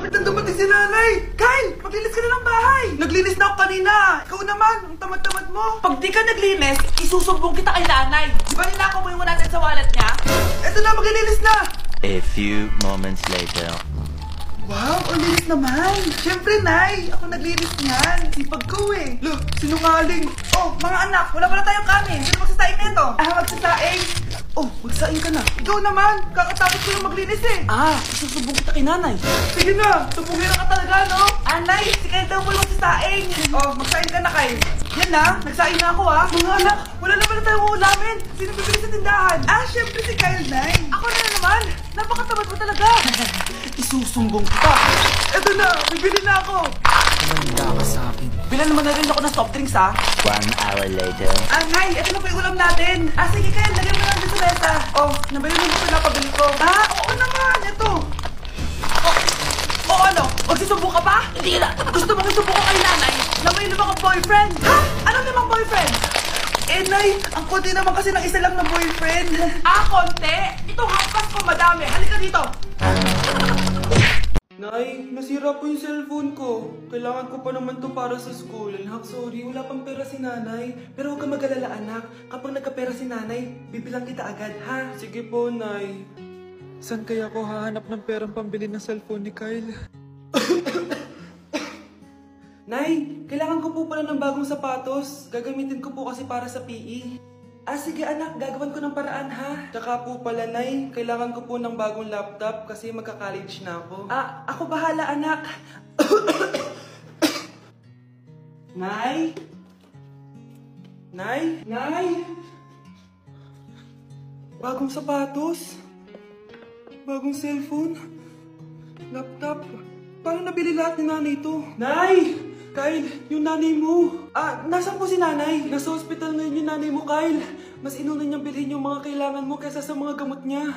Malapit na dumating si nanay! Kyle! Maglinis ka na ng bahay! Naglinis na ako kanina! Ikaw naman! Ang tamad-tamad mo! Pag di ka naglinis, isusumbong kita kay nanay. Di ba nilako mo yung 100 sa wallet niya? Eto na! Maglilinis na! A few moments later. Wow! Ang linis naman! Siyempre, Nay! Ako naglinis niyan! Sipag ko eh! Look! Sinungaling! Oh, mga anak, wala pala tayong kanin. Sino magsasaing nito? Magsasaing! Oh, magsaing ka na! Ikaw naman! Kakatapos ko lang maglinis eh! Isusumbong kita kay nanay. Sige na! Tubungin ka talaga, no? Anay, si Kyle daw mo magsasaing. Oh, magsaing ka na, Kyle! Yan na, nagsaing na ako Mga anak! Wala na pala tayong ulamin! Sino bibili sa tindahan? Siyempre si Kyle, Nay! Ako na naman. Napakatamad mo talaga. Isusumbong kita! Eto na! Bibili na ako! Manda ka sa akin. Bilan naman na rin ako ng soft drinks, ha? 1 hour later. Nay! Eto na po yung ulam natin! Sige, Kyle! Lagyan mo na lang sa mesa! Oh, nabili mo yung pinapabili ko! Oo naman! Eto! Ano? Magsusumbong ka pa? Hindi na. Gusto mong isumbong ko kay nanay na may lumang boyfriend? Ha? Anong limang boyfriend? Nay! Ang konti naman kasi ng isa lang na boyfriend! Konti? Itong hampas ko madami. Halika dito. Nay, nasira po yung cellphone ko. Kailangan ko pa naman to para sa school. Sorry, wala pang pera si nanay. Pero huwag ka mag-alala, anak. Kapag nagkapera si nanay, bibilang kita agad, ha? Sige po, Nay. Saan kaya ako hahanap ng perang pambili ng cellphone ni Kyle? Nay, kailangan ko po pala ng bagong sapatos. Gagamitin ko po kasi para sa PE. Sige anak, gagawin ko ng paraan ha. Tsaka po pala, Nay, kailangan ko po ng bagong laptop kasi magka-college na ako. Ako bahala, anak. Nay? Nay? Nay? Bagong sapatos? Bagong cellphone? Laptop? Paano nabili lahat ni nanay ito? Nay! Kyle, yung nanay mo. Nasaan po si nanay? Nasa hospital ngayon yung nanay mo, Kyle. Mas inuna niyang bilhin yung mga kailangan mo kaysa sa mga gamot niya.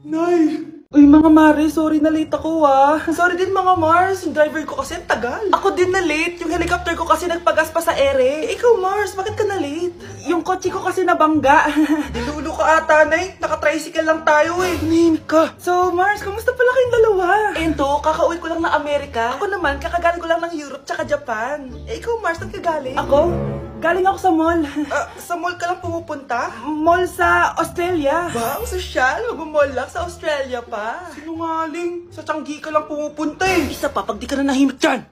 Nay! Uy, mga Mare, sorry na late ako Sorry din mga Mars, yung driver ko kasi tagal. Ako din na late, yung helicopter ko kasi nagpagas pa sa ere. Ikaw Mars, bakit ka na late? Yung kotse ko kasi nabangga. Dilulo ka ata, Nay. Naka-tricycle lang tayo eh. Nahimik ka. So Mars, kamusta pala kayong dalawa? Ento, kakauwi ko lang na Amerika. Ako naman, kakagaling ko lang ng Europe tsaka Japan. Ikaw Mars, saan ka galing? Ako? Galing ako sa mall. Sa mall ka lang pumupunta? Mall sa Australia. Ba, ang sosyal. Mag-mall lang sa Australia pa. Sinungaling. Sa Changi ka lang pumupunta eh. Isa pa, pag di ka na nahimik dyan.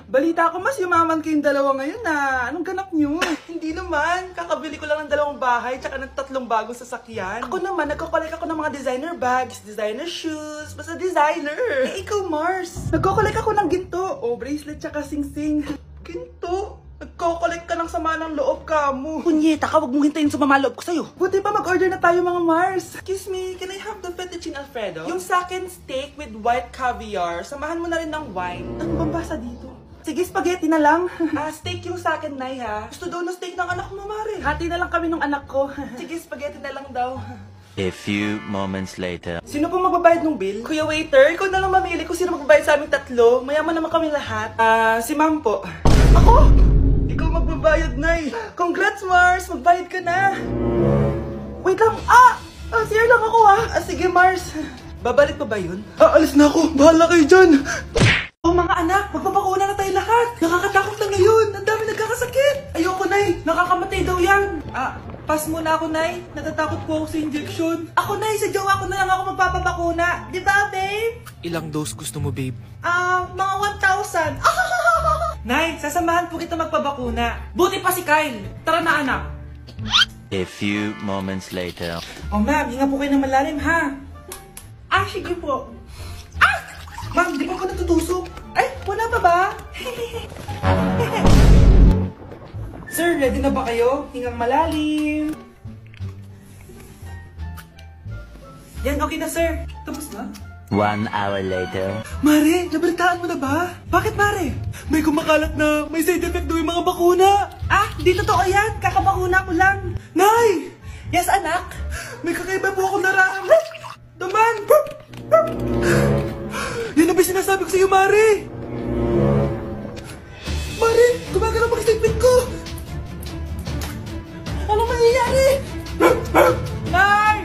Balita ko mas yumaman kayong dalawa ngayon na. Anong ganap nyo? Hindi naman. Kakabili ko lang ng 2 bahay tsaka ng 3 bagong sasakyan. Ako naman, nagko-collect ako ng mga designer bags, designer shoes, basta designer. Ikaw Mars. Nagko-collect ako ng ginto. Bracelet tsaka sing-sing. Ginto? Nagko-collect ka ng sama ng loob ka mo. Punyeta ka, wag mong hintayin sumama loob ko sa'yo. Buti pa mag-order na tayo mga Mars. Excuse me, can I have the fettuccine Alfredo? Yung sa akin steak with white caviar. Samahan mo na rin ng wine. Ano bang basa dito? Sige, spaghetti na lang. Steak yung sa akin, Nay, ha? Gusto daw na steak ng anak mo, Mare. Hati na lang kami ng anak ko. Sige, spaghetti na lang daw. A few moments later. Sino pong magbabayad ng bill? Kuya waiter, ikaw na lang mamili kung sino magbabayad sa aming 3. Mayaman naman kami lahat. Si Ma'am po. Ako? Ikaw magbabayad, Nay. Congrats, Mars. Magbayad ka na. Wait lang. CR lang ako, Sige, Mars. Babalik pa ba yun? Alis na ako. Bahala kayo dyan. Mga anak, magpapakuna na tayo lahat. Nakakatakot na ngayon. Ang dami nagkakasakit. Ayoko, Nay. Nakakamatay daw yan. Pass muna ako, Nay. Natatakot po ako sa injection. Ako, Nay. Sa jowa ko na lang ako magpapabakuna. Di ba, babe? Ilang dose gusto mo, babe? Mga 1,000. Nay, sasamahan po kita magpabakuna. Buti pa si Kyle. Tara na, anak. A few moments later. Ma'am, hinga po kayo ng malalim, ha? Sige po. Ma'am, di pa ako natutusok. Ay, wala pa ba? Sir, ready na ba kayo? Hingang malalim. Yan, okay na, sir. Tapos na? 1 hour later. Mare, nabalitaan mo na ba? Bakit, Mare? May kumakalat na may side effect daw yung mga bakuna. Di totoo yan. Kakabakuna ko lang. Nay! Yes, anak? May kakaiba po ako nararamdaman. Daman! Yan ang ba sinasabi ko sa iyo, Mare? Mare, gumagalaw ang isipin ko. Ano mangyayari? Nay!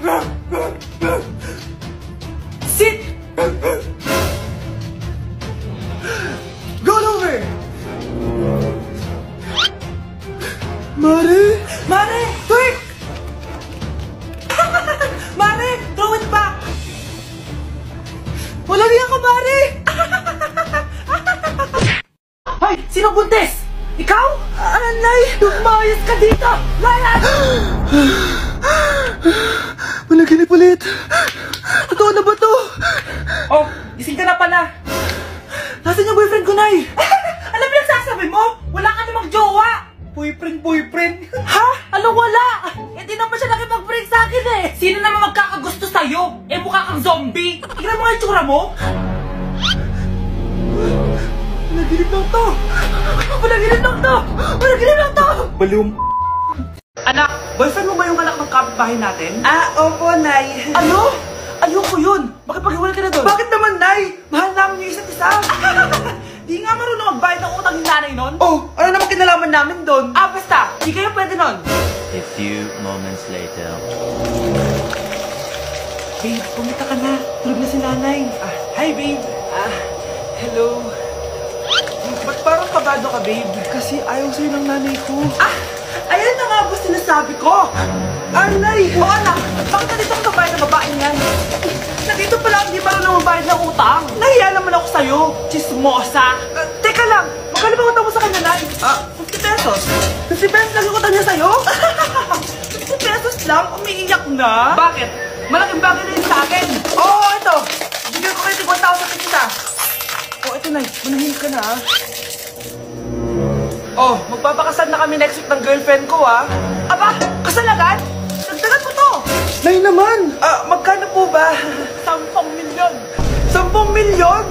Sit! ako, Mare! Hoy! Sino buntis? Ikaw? Nay! Lumayas ka dito! Layas! Managinip ulit. Totoo na ba to? Oh, gising ka na pala. Nasaan yung boyfriend ko, Nay? Ano pinagsasabi mo? Wala ka namang jowa! Boyfriend? Ha? Ano wala? Hindi naman siya nakipag-break sa akin eh. Sino naman magkakagusto sa'yo? Eh mukha kang zombie. Tingnan mo nga yung tsura mo. Managinip lang to. Managinip lang to. Balum. Anak, boyfriend mo ba yung anak ng kapitbahay natin? Opo, Nay. Ano? Ayoko yun. Bakit paghiwalay ka na doon? Bakit naman, Nay? Mahal namin yung isa't isa. Di nga marunong magbayad ng utang yung nanay nun? Oh, ano naman kinalaman namin doon? Basta. Di kayo pwede nun. A few moments later. Babe, pumita ka na. Tulog na si nanay. Hi, babe. Hello. Ba't parang kabado ka, babe? Kasi ayaw sa'yo ng nanay ko. Ayan na nga ba sinasabi ko? Nay! Oo anak, bakit nandito ang babae na babae niyan? Nandito pala hindi marunong magbayad ng utang. Nahiya naman ako sa'yo, chismosa. Teka lang, magkano ba utang mo sa kanya, Nay? 50 pesos. 50 pesos lang yung utang niya sa'yo? 50 pesos lang? Umiiyak na? Bakit? Malaking bagay na yun sa akin. Oo, ito. Bigyan ko kayo 1,000 pesos isa. Ito, Nay. Manahimik ka na, Magpapakasal na kami next week ng girlfriend ko, Aba, kasal agad? Dagdagan mo to. Nay naman! Magkano po ba? 10 milyon. 10 milyon?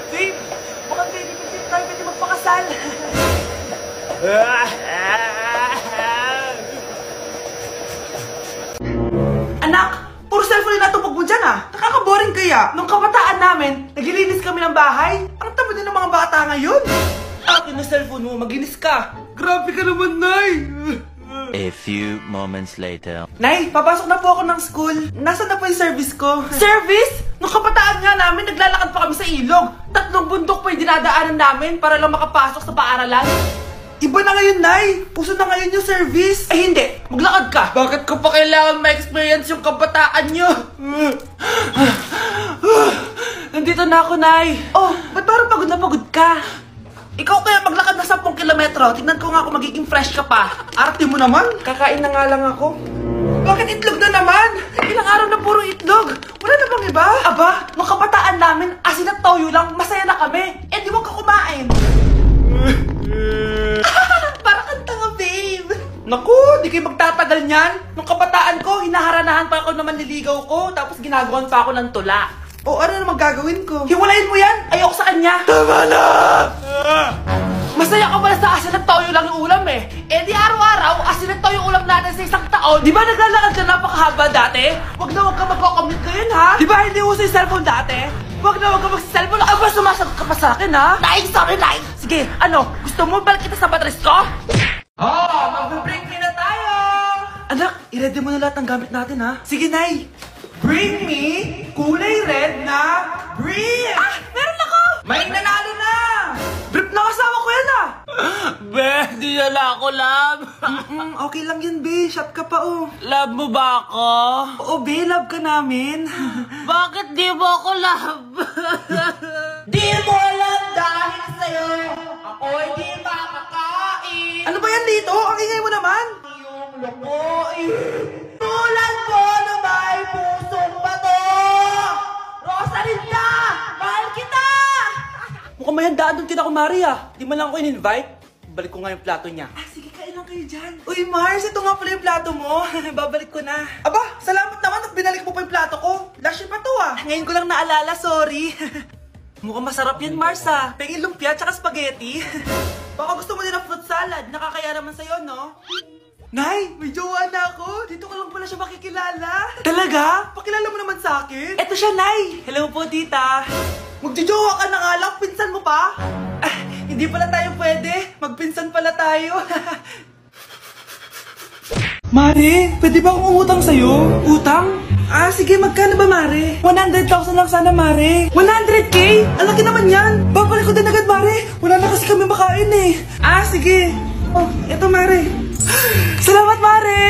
Babe, mukhang hindi tayo pwede magpakasal. Anak, puro cellphone yung natupag mo dyan, Nakaka-boring kaya. Nung kabataan namin, naglilinis kami ng bahay. Ang tama din ng mga bata ngayon. Akin na cellphone mo, maginis ka. Grabe ka naman, Nay! A few moments later. Nay, papasok na po ako ng school. Nasaan na po yung service ko? Service? Nung kabataan nga namin, naglalakad pa kami sa ilog. 3 bundok pa yung dinadaanan namin para lang makapasok sa paaralan. Iba na ngayon, Nay! Puso na ngayon yung service! Ay hindi, maglakad ka. Bakit ko pa kailangan ma-experience yung kabataan nyo? Nandito na ako, Nay. Oh, ba't parang pagod na pagod ka? Ikaw kaya maglakad na 10 kilometro. Tingnan ko nga kung magiging fresh ka pa. Arte mo naman! Kakain na nga lang ako. Bakit itlog na naman? Ilang araw na puro itlog. Wala na bang iba? Aba, nung kabataan namin, asin at toyo lang, masaya na kami. Eh di wag ka kumain. Parang kang tanga, babe. Naku, di kayo magtatagal niyan. Nung kabataan ko, hinaharanahan pa ako na manliligaw ko, tapos ginagawan pa ako ng tula. Ano naman gagawin ko? Hiwalayin mo yan! Ayoko sa kanya! Tama na! Masaya ka pala sa asin at toyo lang yung ulam eh. Eh di araw-araw, asin at toyo ulam natin sa isang taon. Di ba naglalakad ka napakahaba dati? Wag na wag ka magko-commute ngayon ha? Di ba hindi uso yung cellphone dati? Wag na wag ka mag-cellphone. Aba, sumasagot ka pa sa akin ha? Nay, sorry, Nay! Sige, gusto mo balik kita sa matris ko? Mag-break na tayo! Anak, i-ready mo na lahat ng gamit natin, ha? Sige, Nay! Bring me kulay red na brief! Meron ako! May nanalo na! Brief na kasama ko yan Be, di nala ako, love. Okay lang yan, be. Shot ka pa, oh. Love mo ba ako? Oo, be. Love ka namin. Bakit di mo ako love? Di mo alam dahil sa'yo ako hindi makakain. Ano ba yan dito? Ang ingay mo naman. Yung lokoin. Tulad mo na may pusong bato. Rosalinda! Mahal kita! Mukhang may handaan doon kina kumari, ah. Di man lang ako in-invite. Balik ko nga yung plato niya. Sige, kain lang kayo dyan. Uy, Mars, ito nga pala yung plato mo. Babalik ko na. Aba, salamat naman at binalik mo pa yung plato ko. Last year pa to, ah. Ngayon ko lang naalala, sorry. Mukhang masarap yan, Mars, ah. Pengin lumpia tsaka spaghetti. Baka gusto mo din ng fruit salad. Nakakaya naman sa'yo, no? Nay, may jowa na ako. Dito ko lang pala siya makikilala. Talaga? Pakilala mo naman sa akin. Eto siya, Nay. Hello po, tita. Magjojowa ka na nga lang. Pinsan mo pa? Hindi pala tayo pwede. Magpinsan pala tayo. Mare, pwede ba akong umutang sa'yo? Utang? Sige, magkano ba, Mare? 100,000 lang sana, Mare. 100K? Ang laki naman yan. Babalik ko din agad, Mare. Wala na kasi kami makain eh. Sige. Oh, eto, Mare. Salamat, Mare.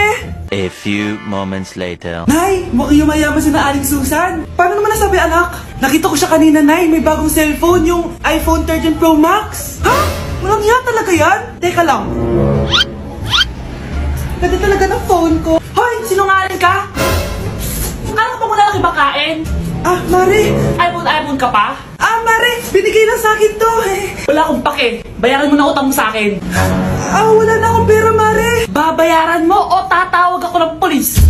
A few moments later. Nay, mukhang yumayaman si na Aling Susan. Paano naman nasabi, anak? Nakita ko siya kanina, Nay. May bagong cellphone, yung iPhone 13 Pro Max. Ha? Walang iya talaga yan? Teka lang. Ganda talaga ng phone ko. Hoy, sinungaling ka? Ano pa muna nakibakain? Ah, Mare. iPhone ka pa? Ah, Mare. Binigay lang sa akin to. Wala akong pake. Bayaran mo na utang mo sa akin. Ah, wala na akong pera, Mare. Babayaran mo o tatawag ako ng polis?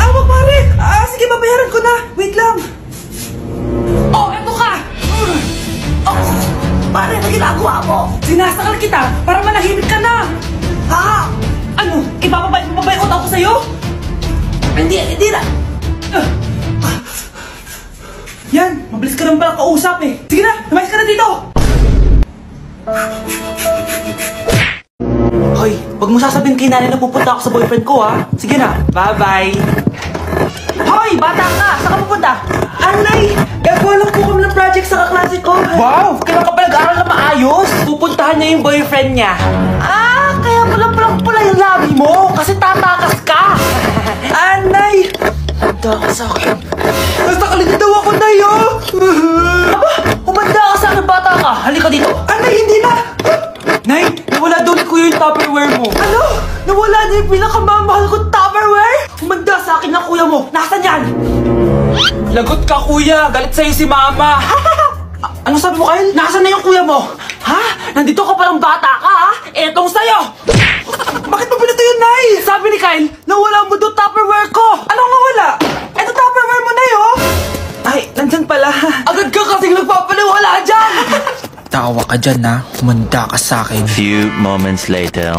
Ah, wag, Mare. Ah, sige, babayaran ko na. Wait lang. Oh, eto ka! Oh, pare, ano ginagawa mo? Sinasakal kita para manahimik ka na! Ha? Ano? Ibababay mo ba yung utang ko sa'yo? Hindi na! Yan, mabilis ka naman pala kausap eh. Sige na, lumayas ka na dito. Hoy, wag mo sasabihin kay nanay na pupunta ako sa boyfriend ko, ha? Sige na, bye-bye! Hoy, bata ka! Saan ka pupunta? Anay, gagawa lang po kami ng project sa kaklase ko. Wow! Kailan ka pa nag-aaral na maayos? Pupuntahan niya yung boyfriend niya. Ah, kaya pula yung labi mo kasi tatakas ka! Anay! Handa ka sa akin. Nasakalin daw ako, Nay, oh! Aba, humanda ka sa akin, bata ka. Halika dito. Anay, hindi na! Nay, nawala doon ni Kuya yung Tupperware mo. Ano? Nawala na yung pinakamamahal kong Tupperware? Humanda sa akin ng kuya mo. Nasaan yan? Lagot ka, kuya. Galit sa'yo si mama. Ano sabi mo, Kyle? Nasaan na yung kuya mo? Ha? Nandito ka palang bata ka, ha? Etong sa'yo. Bakit mo pinato yun, Nay? Sabi ni Kyle, nawala mo doon Tupperware ko. Anong nawala? Eto Tupperware mo, Nay, oh! Ay, nandyan pala. Agad ka kasing nagpapaliwala dyan. Tawa ka dyan ha, humanda ka sa akin. Few moments later.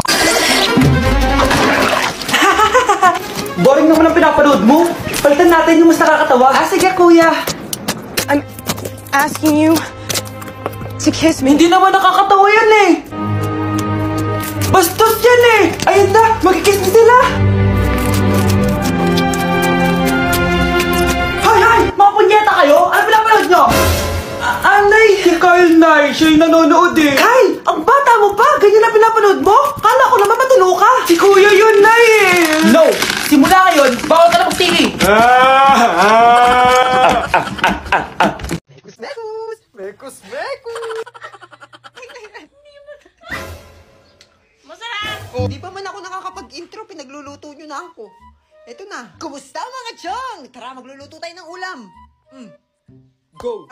Boring naman ang pinapanood mo. Palitan natin yung mas nakakatawa. Ah, sige, kuya. I'm asking you to kiss me. Hindi naman nakakatawa yan eh. Bastos yan eh! Ayun na, magkikiss na sila! Hay! Mga punyeta kayo? Ano pinapanood nyo? Anay! Si Kyle, Nay. Siya yung nanonood eh. Kyle! Ang bata mo pa! Ganyan na pinapanood mo? Kala ko naman matino ka! Si kuya yun, Nay eh! No! Simula ngayon, bawal ka na mag-TV! Oh, di pa man ako nakakapag-intro, pinagluluto nyo na ako. Eto na. Kumusta mga chong? Tara, magluluto tayo ng ulam. Go!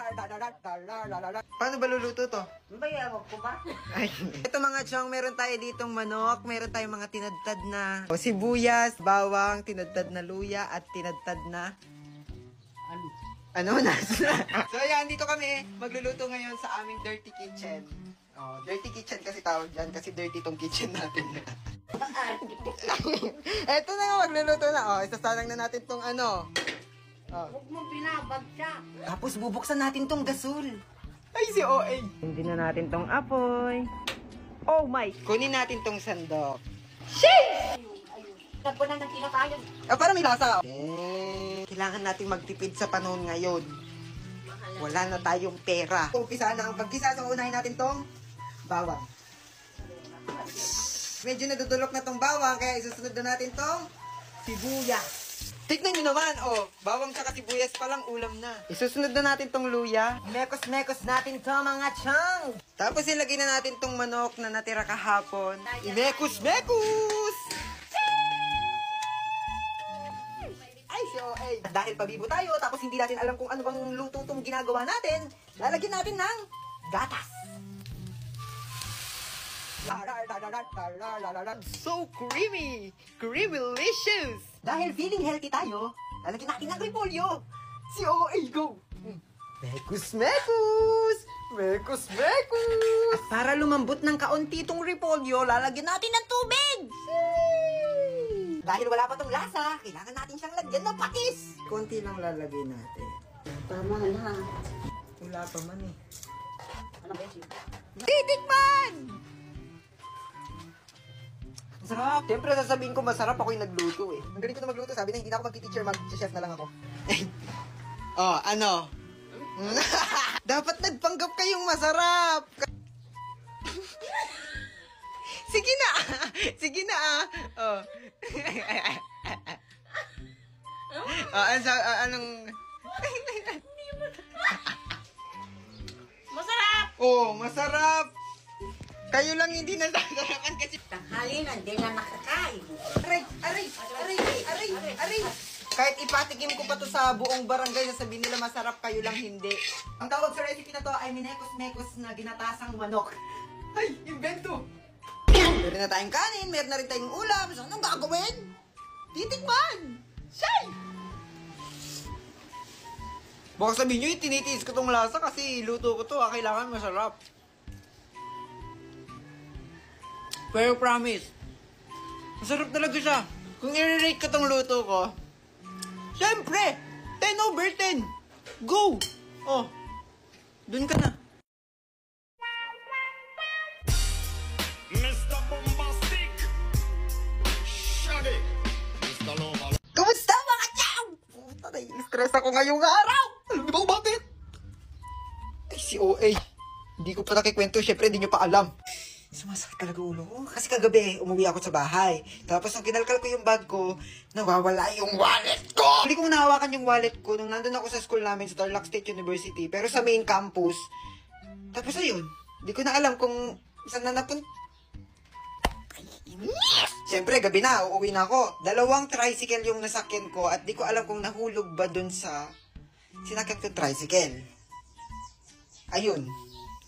Paano ba luluto to? Bayawag ko ba? Ay. Eto mga chong, meron tayo ditong manok, meron tayong mga tinadtad na sibuyas, bawang, tinadtad na luya, at tinadtad na... Ano na? So yan, dito kami magluluto ngayon sa aming dirty kitchen. Oh, dirty kitchen kasi tawag dyan kasi dirty tong kitchen natin. Eto na nga, magluluto na. Oh, isasalang na natin tong ano. Oh. Huwag mong pinabagsak. Tapos bubuksan natin tong gasol. Ay, si OA. Hindi na natin tong apoy. Oh my! Kunin natin tong sandok. Nagpunan ng kinakayan. Para may lasa. Kailangan natin magtipid sa panahon ngayon. Wala na tayong pera. Umpisa na ang pagkisa. So, unahin natin tong bawang. Medyo nadudulok na tong bawang, kaya isusunod na natin tong sibuyas. Tignan nyo naman, oh, bawang tsaka sibuyas palang ulam na. Isusunod na natin tong luya. Mekos-mekos natin to mga chang. Tapos ilagay na natin tong manok na natira kahapon. Imekos-mekos! Ay, si OA. Dahil pabibo tayo, tapos hindi natin alam kung ano bang luto tong ginagawa natin, lalagyan natin ng gatas. So creamy! Creamy-licious! Dahil feeling healthy tayo, lalagyan natin ng repolyo. Si OA, go! Mekus-mekus! Mekus-mekus! At para lumambot ng kaunti tong repolyo, lalagyan natin ng tubig! Dahil wala pa tong lasa, kailangan natin siyang lagyan ng patis. Konti lang lalagay natin. Tama na. Wala pa man eh. Ano ba yun? Titikman! Masarap. Siyempre sasabihin ko masarap, ako yung nagluto eh. Ang galing ko na magluto, sabi na hindi na ako mag-teacher, mag-chef na lang ako. Oh, ano? Dapat nagpanggap kayong masarap. Sige na. Sige na. Oh. Anong... Masarap! Oh, masarap! Kayo lang hindi nasasarapan kasi... Tanghali na, hindi na nakakain. Aray! Kahit ipatikim ko pa to sa buong barangay, sasabihin nila masarap, kayo lang hindi. Ang tawag sa recipe na to ay minekos-mekos na ginatasang manok. Ay, invento! Meron na tayong kanin, meron na rin tayong ulam. So, anong gagawin? Titikman! Shay! Baka sabihin nyo, tinitiis ko tong lasa kasi luto ko to, kailangan masarap. Pero promise, masarap talaga siya. Kung i-rate ko tong luto ko, syempre, 10/10. Go! Oh, dun ka na. Mr. Bombastic, Shaggy, Mr. Lover. Kumusta mga chang? Puta, nai-stress ako ngayong araw. Alam niyo ba kung bakit? Ay, si OA. Hindi ko pa nakikwento, syempre hindi niyo pa alam. Sumasakit talaga ulo ko. Kasi kagabi, umuwi ako sa bahay. Tapos nung kinalkal ko yung bag ko, nawawala yung wallet ko! Hindi ko nahawakan yung wallet ko nung nandun ako sa school namin sa Tarlac State University. Pero sa main campus. Tapos ayun, hindi ko na alam kung saan na napunta. Siyempre, gabi na, uuwi na ako. 2 tricycle yung nasakyan ko at di ko alam kung nahulog ba dun sa sinakyan kong tricycle. Ayun,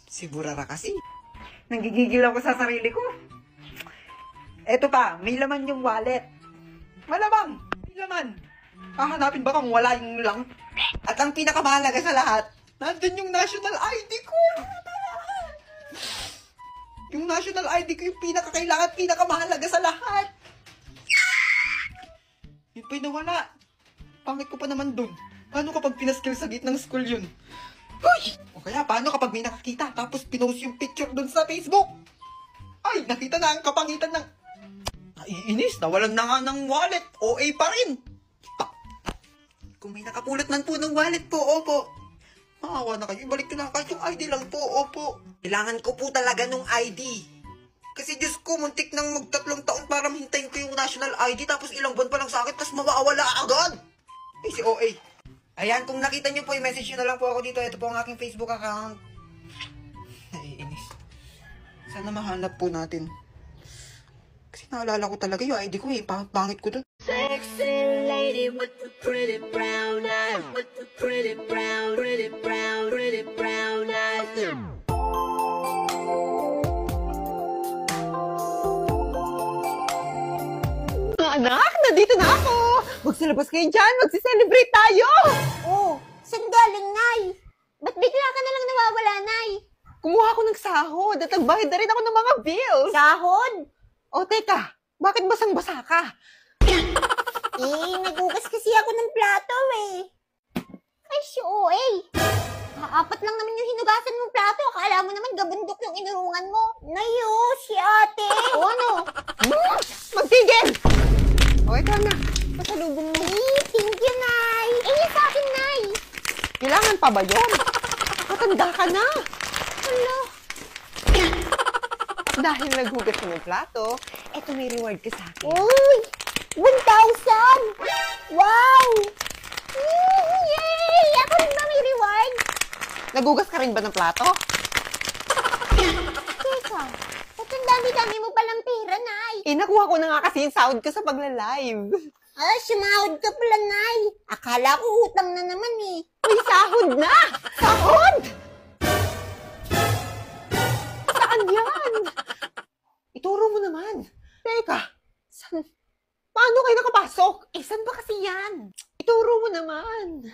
si Burara kasi. Nanggigigil ako sa sarili ko. Eto pa, may laman yung wallet. Malamang, may laman. Hahanapin ba kung wala yung lang? At ang pinakamahalaga sa lahat, nandun yung national ID ko. Yung national ID ko yung pinakakailangan, pinakamahalaga sa lahat. Yun pa'y nawala. Pangit ko pa naman dun. Paano kapag pinaskill sa gitnang school yun? Uy! O kaya, paano kapag may nakakita tapos pinost yung picture dun sa Facebook? Ay, nakita na ang kapangitan ng... Naiinis, nawalan na nga ng wallet. OA pa rin. Kung may nakapulot man po ng wallet po, opo. Maawa na kayo, ibalik ko na kahit yung ID lang po, opo. Kailangan ko po talaga nung ID. Kasi Diyos ko, muntik nang mag-3 taon para mahintayin ko yung national ID tapos ilang buwan pa lang sa akin tapos mawawala agad. Ay, si OA. Ayan, kung nakita nyo po, i-message nyo na lang po ako dito. Ito po ang aking Facebook account. Naiinis. Sana mahanap po natin. Kasi naalala ko talaga yung ID ko eh. Pangit ko dun. Sexy lady with the pretty brown eyes, with the pretty brown eyes. Anak, nandito na ako! Magsilabas kayo dyan! Magsi-celebrate tayo! Oh, saan galing, Nay? Ba't bigla ka na lang nawawala, Nay? Kumuha ako ng sahod at nagbayad na rin ako ng mga bills. Sahod? O teka, bakit basang-basa ka? Nagugas kasi ako ng plato, eh. Ay, si OA. Apat lang naman yung hinugasan mong plato. Akala mo naman gabundok yung inurungan mo. Nayo, si ate. O ano? Magtigil! O, ito na. Pasalubong mo. Thank you, Nay. Yung sa akin, Nay. Kailangan pa ba yun? Matanda ka na. Hala. Dahil naghugas ka ng plato, eto may reward ka sa akin. Uy! 1,000! Wow! Yay! Ako rin ba may reward? Nagugas ka rin ba ng plato? Teka, ba't ang dami-dami mo palang pera, Nay? Nakuha ko na nga kasi yung sahod ko sa pagla-live. Ah, sumahod ka pala, Nay. Akala ko utang na naman, eh. May sahod na! Sahod! Saan yan? Ituro mo naman. Teka, saan? Paano kayo nakapasok? Saan ba kasi yan? Ituro mo naman.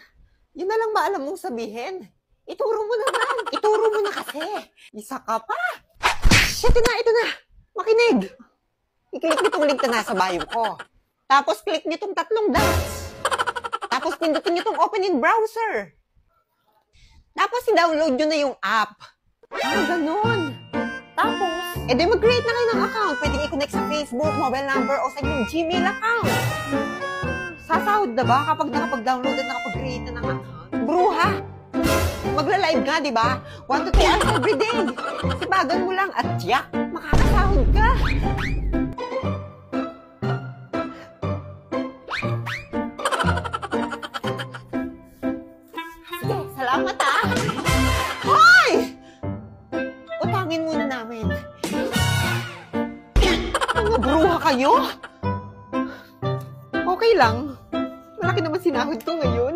Yun na lang ba alam mong sabihin? Ituro mo naman. Ituro mo na kasi. Isa ka pa. Ito na. Makinig. I-click nitong link na nasa bio ko. Tapos click nitong 3 dots. Tapos pindutin nitong open in browser. Tapos i-download nyo na yung app. Ganon. Tapos, mag-create na kayo ng account. Pwedeng i-connect sa Facebook, mobile number, o sa inyong Gmail account. Sasahod na ba kapag nakapag-download at nakapag-create na ng account? Bruha! Magla-live nga, di ba? 1 to 2 hours every day. Sipagan mo lang at tiyak, makakasahod ka. nyo? Okay lang. Malaki naman sinahod ko ngayon.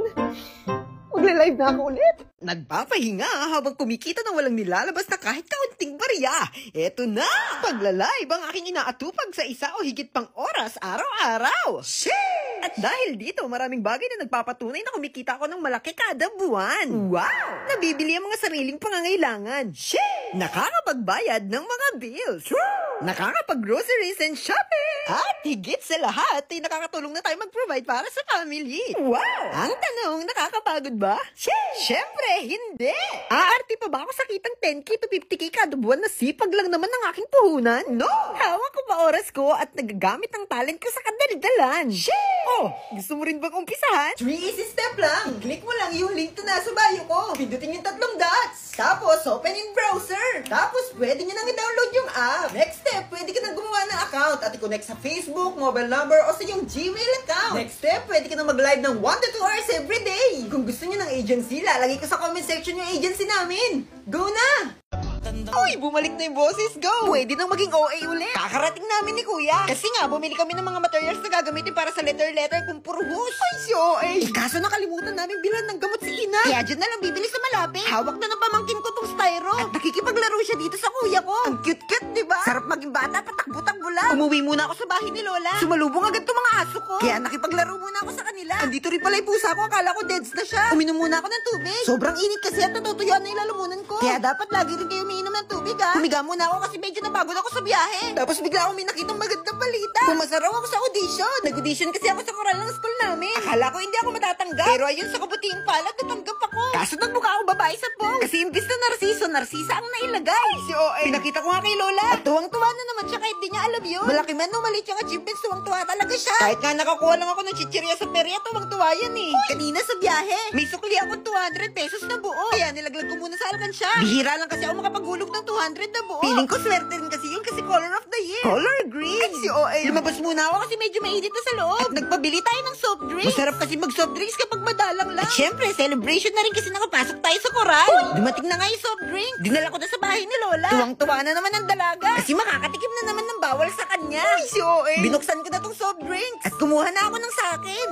Magla-live na ako ulit. Nagpapahinga habang kumikita ng walang nilalabas na kahit kaunting barya. Eto na! Pagla-live ang aking inaatupag sa isa o higit pang oras araw-araw. Shit! At dahil dito, maraming bagay na nagpapatunay na kumikita ako ng malaki kada buwan. Wow! Nabibili ang mga sariling pangangailangan. Shit! Nakakapagbayad ng mga bills. True! Nakakapag-groceries and shopping. At higit sa lahat, ay nakakatulong na tayo mag-provide para sa family. Wow! Ang tanong, nakakapagod ba? Siyempre, hindi! Aarte pa ba ako sa kitang 10K to 50K kada buwan na sipag lang naman ng aking puhunan? No! Hawak ko pa oras ko at nagagamit ang talent ko sa kadalidalan. Oh, gusto mo rin bang umpisahan? 3 easy step lang! Click mo lang yung link to nasa bio ko. Pindutin yung 3 dots. Tapos, open yung browser. Tapos, pwede nyo nang i-download yung app. Next step, pwede ka nang gumawa ng account at i-connect sa Facebook, mobile number, o sa yung Gmail account. Next step, pwede ka nang mag-live ng 1 to 2 hours every day. Kung gusto nyo ng agency, lalagay ko sa comment section yung agency namin. Go na! Uy, bumalik na yung boses. Go! Pwede nang maging OA ulit. Kakarating namin ni Kuya. Kasi nga, bumili kami ng mga materials na gagamitin para sa letter kung puro hus. Ay, si OA. Kaso nakalimutan namin bilhan ng gamot si Ina. Kaya dyan na lang bibili sa malapit. Hawak na ng pamangkin ko tong styro. At nakikipaglaro siya dito sa kuya ko. Ang cute-cute, diba? Sarap maging bata, patakbo-takbo lang. Umuwi muna ako sa bahay ni Lola. Sumalubong agad tong mga aso ko. Kaya nakipaglaro muna ako sa kanila. Andito rin pala yung pusa ko. Akala ko deads na siya. Uminom muna ako ng tubig. Sobrang init kasi at natutuyuan na yung lalamunan ko. Kaya dapat lagi rin kayo umiinom ng tubig, ha? Humiga muna ako kasi medyo napagod ako sa biyahe. Tapos bigla akong may nakitang magandang balita. Pumasa raw ako sa audition. Nag-audition kasi ako sa choral ng school namin. Akala ko hindi ako matatanggap. Pero ayun, sa kabutihing palad, natanggap ako. Kaso nagmukha akong babae sa post. Kasi imbis na narsisa ang nailagay. Si OA. Pinakita ko nga kay Lola. At tuwang-tuwa na naman siya kahit di niya alam yun. Malaki man o maliit yung achievements, tuwang-tuwa talaga siya. Kahit nga nakakuha lang ako ng chichirya sa perya, tuwang-tuwa yan eh. Kanina sa biyahe, may sukli ako 200 pesos na buo. Kaya nilaglag ko muna sa alkansya. Bihira lang kasi ako makapaghulog ng 200 na buo. Feeling ko swerte rin kasi yun kasi color of the year. Color green. Ay, si OA. Lumabas muna ako kasi medyo mainit na sa loob. At nagpabili tayo ng soft drinks. Masarap kasi mag-soft drinks kapag madalang lang. At syempre, celebration na rin kasi nakapasok tayo sa koral. Dumating na nga yung soft drink. Dinala ko na sa bahay ni Lola. Tuwang-tuwa na naman ang dalaga. Kasi makakatikim na naman ng bawal sa kanya. Ay, si OA. Binuksan ko na tong soft drinks. At kumuha na ako ng sakin.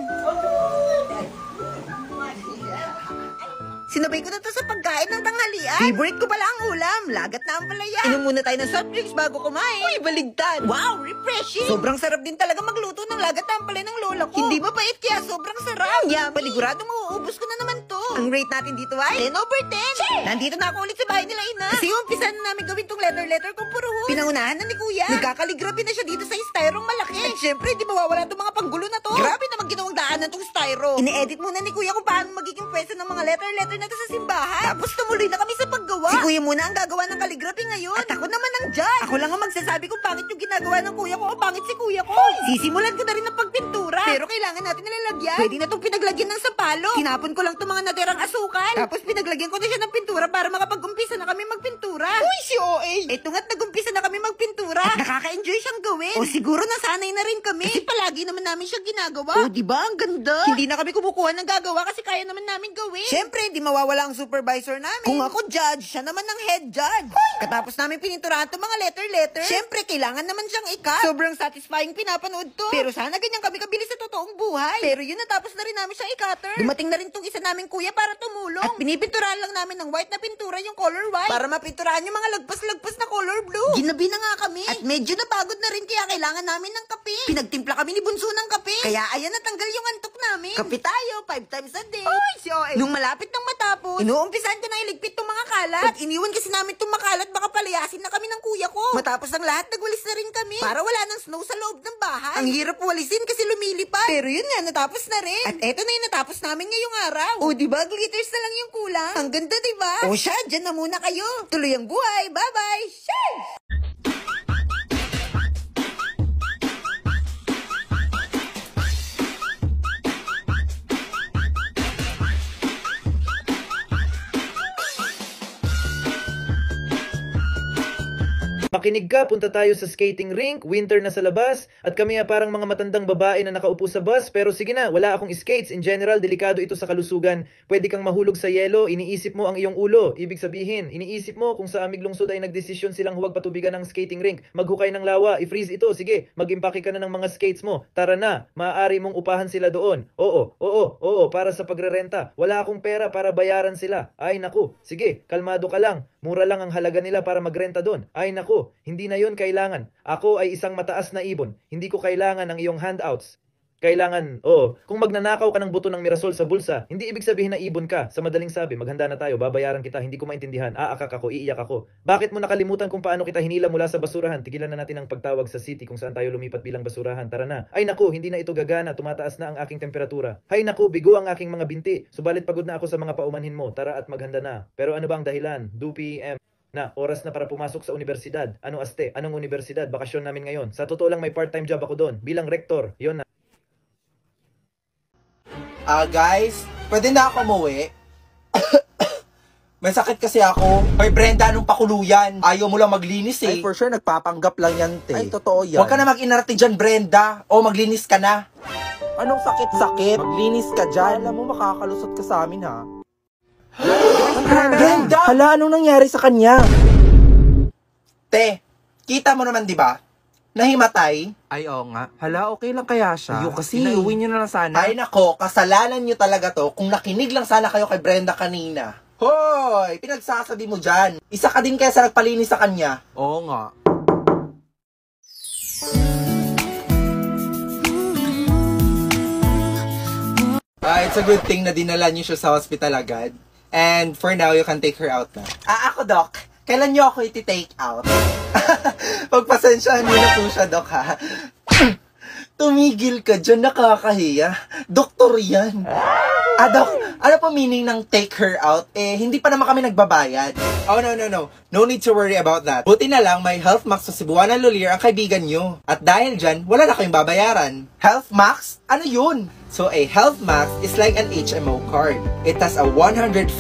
Sinabay ko na to sa pagkain ng tanghalian. Favorite ko pala ang ulam. Lagat na ang palaya. Inom muna tayo ng soft drinks bago kumain. Uy, baligtad. Wow, refreshing. Sobrang sarap din talaga magluto ng lagat na ang palaya ng lola ko. Hindi mapait kaya sobrang sarap. Yeah, paniguradong mauubos ko na naman to. Ang rate natin dito ay 10 over 10. Cheers! Nandito na ako ulit sa bahay nila Ina. Kasi umpisan na namin gawin tong letter kung puro hus. Pinangunahan na ni Kuya. Nagkakaligrabe na siya dito sa styrong malaki. At syempre, di mawawala tong mga panggulo na to. Grabe naman ginawang daanan tong styro. Ine-edit muna ni Kuya kung paano magiging pwesto ng mga letter na to sa simbahan. Tapos tumuloy na kami sa paggawa. Si Kuya muna ang gagawa ng calligraphy ngayon. At ako naman ang judge. Ako lang ang magsasabi kung pangit yung ginagawa ng Kuya ko o pangit si Kuya ko. Sisimulan ko na rin ng pagpintura. Pero kailangan natin nilalagyan. Pwede na itong pinaglagyan ng sapalo. Tinapon ko lang itong mga natirang asukal. Tapos pinaglagyan ko na siya ng pintura para makapag-umpisa na kami magpintura. Uy, si OA! Eto nga't nag-umpisa na kami magpintura. At nakaka-enjoy siyang gawin. O siguro nasanay na rin kami. Kasi palagi naman namin siya ginagawa. O diba? Ang ganda. Hindi na kami kumukuha ng gagawa kasi kaya naman namin gawin. Siyempre, hindi mawawala ang supervisor namin. Kung ako judge, siya naman ang head judge. Katapos namin pininturahan itong mga letter. Siyempre, kailangan naman siyang ikat. Sobrang satisfying pinapanood to. Pero sana ganyan kami kabilis sa totoong buhay. Pero yun, natapos na rin namin siya i-cutter. Dumating na rin tong isa naming kuya para tumulong. At pinipinturahan lang namin ng white na pintura yung color white. Para mapinturahan yung mga lagpas-lagpas na color blue. Ginabi na nga kami. At medyo napagod na rin kaya kailangan namin ng kape. Pinagtimpla kami ni Bunso ng kape. Kaya ayan, natanggal yung antok namin. Kape tayo, 5 times a day. Oy, si OA. Nung malapit nang matapos, inuumpisan ko na iligpit tong mga kalat. At iniwan kasi namin tong makalat, baka palayasin na kami ng kuya ko. Matapos ang lahat, nagwalis na rin kami. Para wala ng snow sa loob ng bahay. Ang hirap walisin kasi lumilipad. Pero yun nga, natapos na rin. At eto na yung natapos namin ngayong araw. O diba, glitters na lang yung kulang. Ang ganda diba? O siya, dyan na muna kayo. Tuloy ang buhay. Bye-bye. Sheesh! Makinig ka, punta tayo sa skating rink, winter na sa labas, at kami parang mga matandang babae na nakaupo sa bus, pero sige na, wala akong skates. In general, delikado ito sa kalusugan. Pwede kang mahulog sa yelo, iniisip mo ang iyong ulo. Ibig sabihin, iniisip mo kung sa aming lungsod ay nagdesisyon silang huwag patubigan ng skating rink. Maghukay ng lawa, i-freeze ito, sige, mag-impake ka na ng mga skates mo. Tara na, maaari mong upahan sila doon. Oo, para sa pagrerenta. Wala akong pera para bayaran sila. Ay naku, sige, kalmado ka lang. Mura lang ang halaga nila para magrenta doon. Ay naku, hindi na yon kailangan. Ako ay isang mataas na ibon. Hindi ko kailangan ang iyong handouts. Kailangan, kung magnanakaw ka ng buto ng Mirasol sa bulsa, hindi ibig sabihin na ibon ka. Sa madaling sabi, maghanda na tayo, babayaran kita, hindi ko maintindihan, aakak ako, iiyak ako. Bakit mo nakalimutan kung paano kita hinila mula sa basurahan? Tigilan na natin ang pagtawag sa city kung saan tayo lumipat bilang basurahan. Tara na. Ay naku, hindi na ito gagana, tumataas na ang aking temperatura. Hay naku, bigo ang aking mga binti. Subalit pagod na ako sa mga paumanhin mo. Tara at maghanda na. Pero ano ba ang dahilan? 2 PM. Na, oras na para pumasok sa universidad. Ano aste? Anong universidad? Bakasyon namin ngayon. Sa totoo lang may part-time job ako doon. Bilang rektor. Yon na. Guys, pwede na ako umuwi? May sakit kasi ako. Hoy Brenda, anong pakuluyan? Ayaw mo lang maglinis eh. Ay, for sure, nagpapanggap lang yan, te. Ay, totoo yan. Huwag ka na mag-inarte dyan, Brenda. O, maglinis ka na. Anong sakit-sakit? Maglinis ka dyan. Alam mo, makakalusot ka sa amin, ha? Brenda! Hala, anong nangyari sa kanya? Te, kita mo naman, di ba? Nahimatay. Ay, oo nga. Hala, okay lang kaya siya? Ayun kasi. Inauwi niyo na lang sana. Ay nako, kasalanan nyo talaga to kung nakinig lang sana kayo kay Brenda kanina. Hoy, pinagsasabi mo dyan. Isa ka din kaya sa nagpalinis sa kanya. Oo nga. It's a good thing na dinala niyo siya sa hospital agad. And for now, you can take her out na. Ako, Doc. Kailan niyo ako iti-take out? Pagpasensyahan niyo na po siya, Doc, ha? Tumigil ka dyan, nakakahiya. Doktor yan. Doc, ano po meaning ng take her out? Hindi pa naman kami nagbabayad. Oh, no. No need to worry about that. Buti na lang, may Health Max sa Cebuana Lulier ang kaibigan nyo. At dahil dyan, wala na kayong babayaran. Health Max? Ano yun? So, a Health Max is like an HMO card. It has a 150,000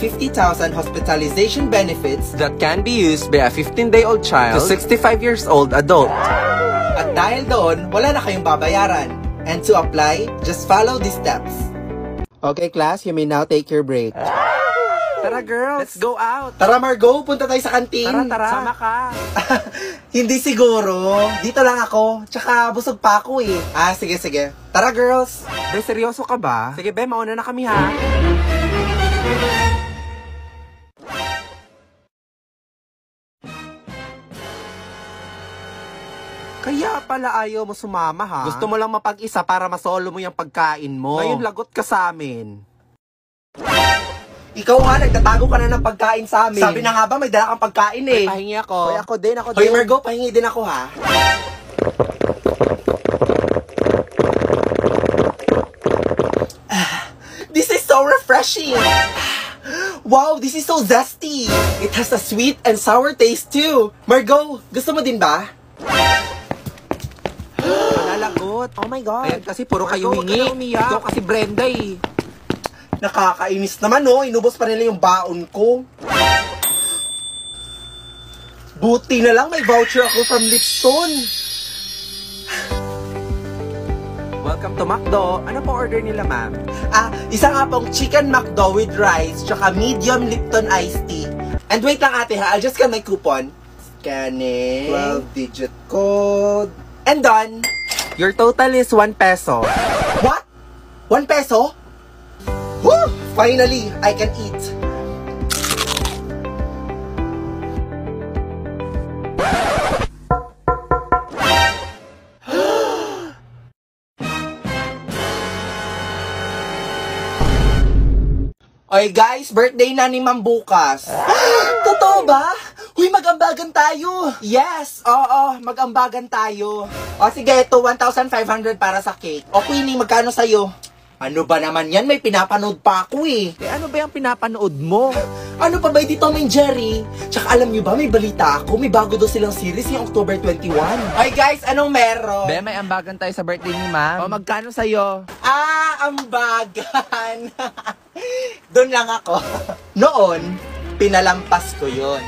hospitalization benefits That can be used by a 15-day-old child to 65 years old adult. at dahil doon, wala na kayong babayaran. And to apply, just follow these steps. Okay, class, you may now take your break. Tara, girls. Let's go out. Tara, Margo, punta tayo sa kantin. Tara. Sama ka. Hindi siguro. Dito lang ako. Tsaka busog pa ako eh. Sige. Tara, girls. Be, seryoso ka ba? Sige, Be, mauna na kami ha. Kaya pala ayaw mo sumama, ha? Gusto mo lang mapag-isa para masolo mo yung pagkain mo. Ngayon lagot ka sa amin. Ikaw nga, nagtatago ka na ng pagkain sa amin. Sabi na nga ba, may dala kang pagkain eh. Pahingi ako. Hoy, ako din. Hoy, Margo, pahingi din ako ha. This is so refreshing. Wow, this is so zesty. It has a sweet and sour taste too. Margo, gusto mo din ba? Nalagot. Oh my God. Ayan kasi puro kayo hingi. Ikaw kasi Brenda eh. Nakakainis naman no, inubos pa nila yung baon ko. Buti na lang may voucher ako from Lipton. Welcome to McDo. Ano po order nila, ma'am? Isa nga pong chicken McDo with rice, tsaka medium Lipton iced tea. And wait lang ate ha, I'll just scan my coupon. Scanning. 12-digit code. And done. Your total is 1 peso. What? 1 peso? Woo! Finally, I can eat. Oy guys, birthday na ni Ma'am bukas. Totoo ba? Huy, mag-ambagan tayo. Yes, oo, mag-ambagan tayo. O sige, ito 1,500 para sa cake. O Queenie, magkano sa'yo? Ano ba naman yan? May pinapanood pa ako eh. Ano ba yung pinapanood mo? Ano pa ba yung Tom and Jerry? Tsaka alam nyo ba, may balita ako. May bago daw silang series yung October 21. Oy guys, anong meron? Be, may ambagan tayo sa birthday ni ma'am. O, magkano sa'yo? Ambagan. Doon lang ako. Noon, pinalampas ko yon.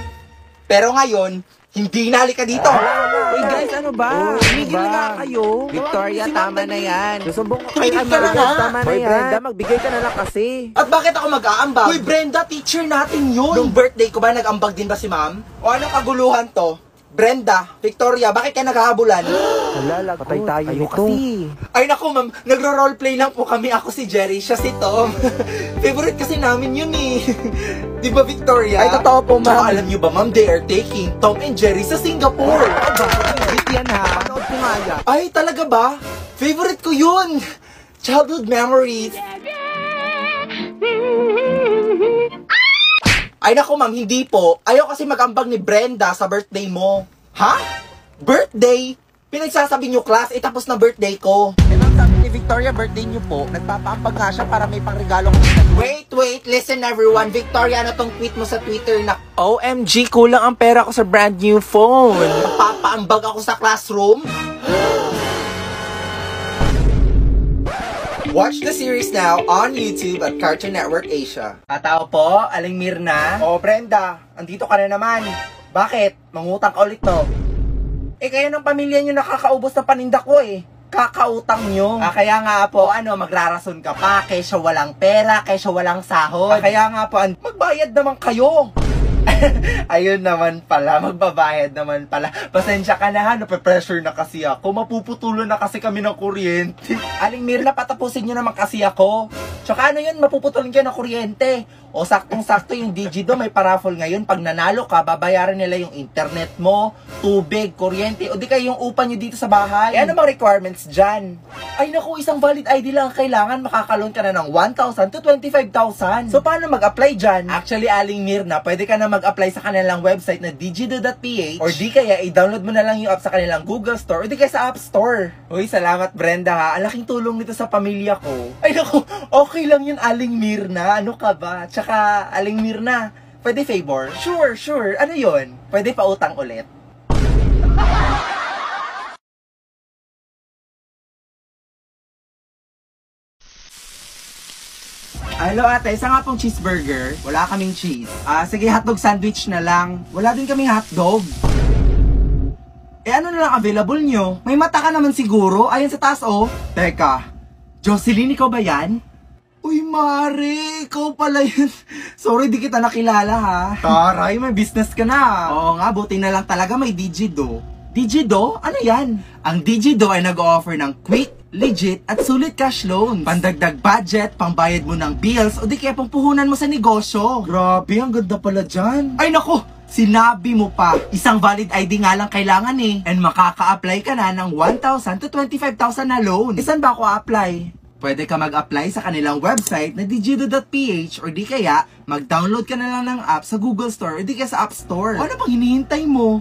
Pero ngayon, Hindi na, halika dito. Uy guys, ano ba? Tumigil na nga kayo. Victoria, tama na yan. Susumbong ka kay Tumigil ka na nga. Tama na yan. Brenda, magbigay ka na lang kasi. At bakit ako mag-aambag? Uy, Brenda, teacher natin yun. Nung birthday ko ba, nag-ambag din ba si ma'am? O anong kaguluhan to? Brenda, Victoria, bakit kayo naghahabulan? Hala, patay tayo nito. Ay naku ma'am, nagro-roleplay lang po kami. Ako si Jerry, siya si Tom. Favorite kasi namin yun eh. Di ba Victoria? Ay, totoo po, ma'am. Tsaka alam nyo ba ma'am, they are taking Tom and Jerry sa Singapore. Legit yan ha. Panood ko nga yan. Ay, talaga ba? Favorite ko yun. Childhood memories. Ay naku ma'am, hindi po. Ayaw kasi mag-ambag ni Brenda sa birthday mo. Ha? Birthday? Pinagsasabi nyo class, tapos na birthday ko. Eh ma'am, sabi ni Victoria, birthday niyo po. Nagpapaambag nga siya para may pangregalo ko. Wait, listen everyone. Victoria, ano tong tweet mo sa Twitter na OMG, kulang ang pera ko sa brand new phone. papaambag ako sa classroom? Watch the series now on YouTube at Cartoon Network Asia. Tao po, Aling Mirna. Oh, Brenda, andito ka na naman. Bakit? Mangutang ka ulit to. Eh, kayo ng pamilya nyo nakakaubos ng paninda ko eh. Kakautang nyo. Kaya nga po, magrarason ka pa, kaysa walang pera, kaysa walang sahod. Kaya nga po, magbayad naman kayo. Ayun naman pala, magbabayad naman pala. Pasensya ka na ha, nape-pressure na kasi ako. Mapuputulo na kasi kami ng kuryente. Aling Mirna, patapusin nyo naman kasi ako. Tsaka ano yun, mapuputulin kayo ng kuryente. O saktong-sakto yung Digido, may paraffle ngayon. Pag nanalo ka, babayaran nila yung internet mo, tubig, kuryente, o di kayo yung upa nyo dito sa bahay. Eh ano bang requirements dyan? Ay naku, isang valid ID lang kailangan, makakaloan ka na ng 1,000 to 25,000. So paano mag-apply dyan? Actually, Aling Mirna, pwede ka na mag-apply sa kanilang website na digido.ph or di kaya i-download mo na lang yung app sa kanilang Google Store o di kaya sa App Store. Uy, salamat Brenda ha. Ang laking tulong nito sa pamilya ko. Ay naku, okay lang yun Aling Mirna. Ano ka ba? Tsaka, Aling Mirna, pwede favor? Sure. Ano yun? Pwede pa utang ulit. Hello ate, isa nga pong cheeseburger. Wala kaming cheese. Sige, hotdog sandwich na lang. Wala din kaming hotdog. Eh ano na lang available nyo? May mata ka naman siguro. Ayan sa taas oh. Teka, Jocelyn, ikaw ba yan? Uy, Mare, ikaw pala yun. Sorry, di kita nakilala ha. Taray, may business ka na. Oo nga, buti na lang talaga may Digido. Digido? Ano yan? Ang Digido ay nag-o-offer ng quick, legit, at sulit cash loans. Pandagdag budget, pangbayad mo ng bills, o di kaya pangpuhunan mo sa negosyo. Grabe, ang ganda pala dyan. Ay nako, sinabi mo pa. Isang valid ID nga lang kailangan eh. And makaka-apply ka na ng 1,000 to 25,000 na loan. Isan ba ako apply? Pwede ka mag-apply sa kanilang website na digido.ph or di kaya mag-download ka na lang ng app sa Google Store or di kaya sa App Store. Ano pang hinihintay mo?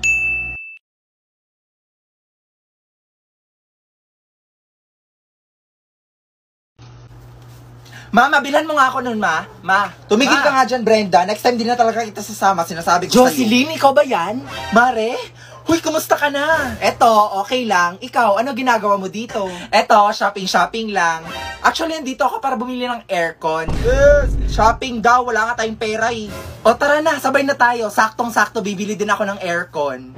Ma, bilhan mo nga ako nun, Ma. Tumigil ka nga dyan, Brenda. Next time din na talaga kita sasama. Sinasabi ko sa'yo. Jocelyn, ikaw ba yan? Mare? Huy, kumusta ka na? Eto, okay lang. Ikaw, ano ginagawa mo dito? Eto, shopping lang. Actually, andito ako para bumili ng aircon. Shopping daw, wala nga tayong pera eh. O tara na, sabay na tayo. Saktong-sakto, bibili din ako ng aircon.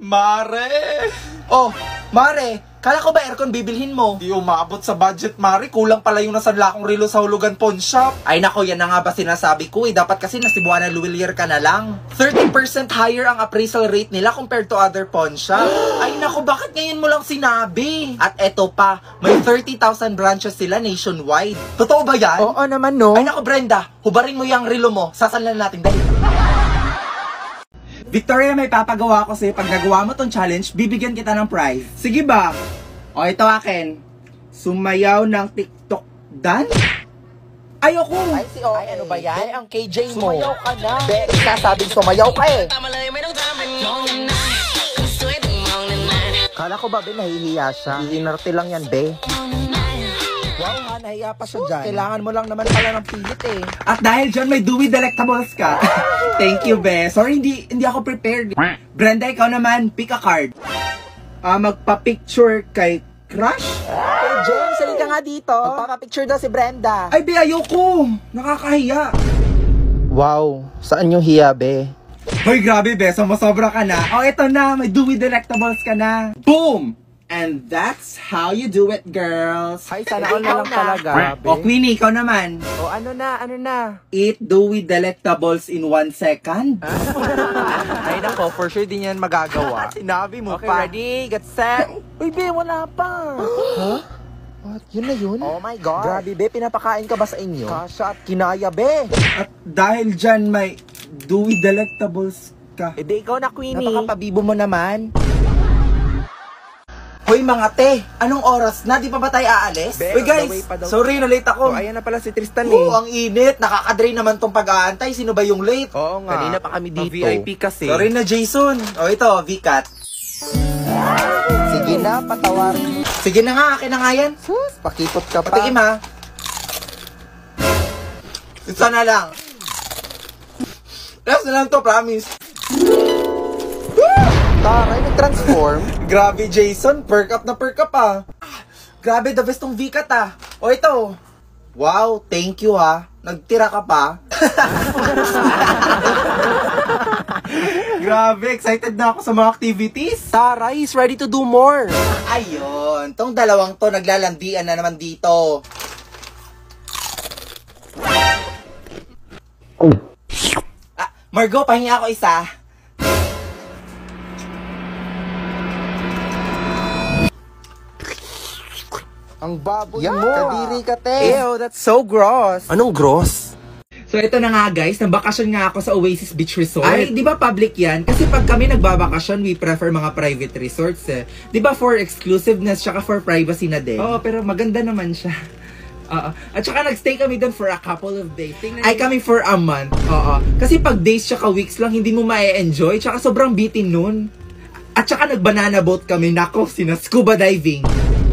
Mare! Oh, Mare, kala ko ba aircon bibilhin mo? Di umabot sa budget, Mare. Kulang pala yung nasanla kong relo sa Hulugan Pawn Shop. Ay nako, yan na nga ba sinasabi ko eh. Dapat kasi nasibuan na Luwilier ka na lang. 30% higher ang appraisal rate nila compared to other pawn shop. Ay nako, bakit ngayon mo lang sinabi? At eto pa, may 30,000 branches sila nationwide. Totoo ba yan? Oo naman no. Ay nako, Brenda, hubarin mo yung relo mo. Sasanlan natin dali. Victoria, may papagawa ko sa'yo. Pag nagawa mo tong challenge, bibigyan kita ng prize. Sige ba? O, ito akin. Sumayaw ng TikTok dance? Ayoko! Ay, ano ba yan? Ang KJ mo. Sumayaw ka na. Sasabing sumayaw ka eh. Kala ko ba, be, nahihiya siya? Inarte lang yan, be. Wow, ha, nahiya pa siya dyan. Kailangan mo lang naman pala ng pilit eh. At dahil dyan, may Dewey Delectables ka. Thank you, be. Sorry, hindi ako prepared. Brenda, ikaw naman, pick a card. Magpa-picture kay Crush? Hey, James, salita nga dito. Magpapapicture daw si Brenda. Ay, be, ayoko. Nakakahiya. Wow, saan yung hiya, be? Hoy, grabe, beso mo, sobra ka na. Oh, ito na, may Dewy Delectables ka na. Boom! And that's how you do it, girls. Ay, sana all na lang talaga. O, Queenie, ikaw naman. O, ano na? Eat Dewy Delectables in 1 second. Ay, nako, for sure din yan magagawa. Sinabi mo Okay, pa. ready? Get set. Uy, be, wala pa. Huh? What? Yun na yun? Oh my God. Grabe, be, pinapakain ka ba sa inyo? Kasha at kinaya, be. At dahil dyan, may Dewy Delectables ka. E di ikaw na, Queenie. Napakapabibo mo naman. Hoy mga te, anong oras na? Di pa ba tayo aalis? Be, Uy guys, on the way pa daw. sorry na late ako. Oh, ayan na pala si Tristan Oo, ang init. Nakakadrain naman tong pag-aantay. Sino ba yung late? Oo nga. Kanina pa kami dito. VIP kasi. Sorry na Jason. O ito, VCAT. Sige na, patawarin. Sige na nga, akin na nga yan. Sus, pakipot ka pa. Patikim ha. Isa na lang. Last na lang to, promise. Taray, nag-transform. Grabe Jason, perk up ah. Grabe, the best tong VCAT ah. O ito. Wow, thank you ha. Nagtira ka pa. Grabe, excited na ako sa mga activities. Taray, is ready to do more. Ayun, tong dalawang to naglalandian na naman dito. Margo, pahingi ako isa. Ang baboy mo. Kadiri ka, te. Ew, that's so gross. Anong gross? So ito na nga guys, nabakasyon nga ako sa Oasis Beach Resort. Ay, di ba public yan? Kasi pag kami nagbabakasyon, we prefer mga private resorts eh. Di ba for exclusiveness, tsaka for privacy na din? Oo, pero maganda naman siya. At saka nagstay kami doon for a couple of days. Ay, kami for a month. Oo. Kasi pag days tsaka weeks lang, hindi mo ma-enjoy. Tsaka sobrang bitin nun. At saka nag-banana boat kami. Nako, sina-scuba diving.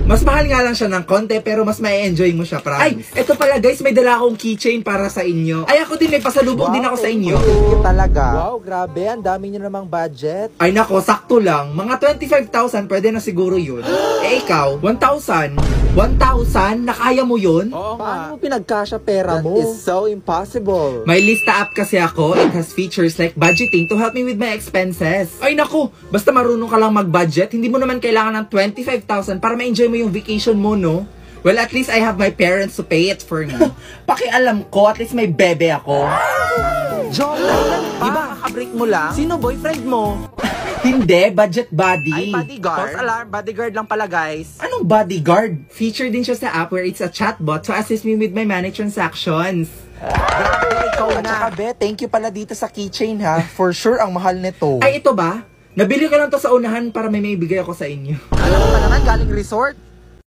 Mas mahal nga lang siya ng konti, pero mas ma-enjoy mo siya, promise. Ay, eto pala guys, may dala akong keychain para sa inyo. Ay, ako din, may pasalubong din ako sa inyo. Talaga? Wow, grabe. Ang dami nyo namang budget. Ay nako, sakto lang. Mga 25,000, pwede na siguro yun. Eh ikaw, 1,000? 1,000? Nakaya mo yun? Oo nga. Paano mo pinagkasya pera mo? That is so impossible. May lista app kasi ako. It has features like budgeting to help me with my expenses. Ay nako, basta marunong ka lang mag-budget, hindi mo naman kailangan ng 25,000 para ma-enjoy mo yung vacation mo, no? Well, at least I have my parents to pay it for me. Pakialam ko, at least may bebe ako. John, di ba kakabreak mo lang? Sino boyfriend mo? Hindi, budget buddy. Ay, bodyguard. False alarm, bodyguard lang pala, guys. Anong bodyguard? Featured din siya sa app where it's a chatbot to assist me with my money transactions. Grabe, ikaw na. At saka, be, thank you pala dito sa keychain, ha? For sure, ang mahal nito. Ay, ito ba? Nabili ko lang to sa unahan para may bigay ako sa inyo. Alam mo pa naman, galing resort.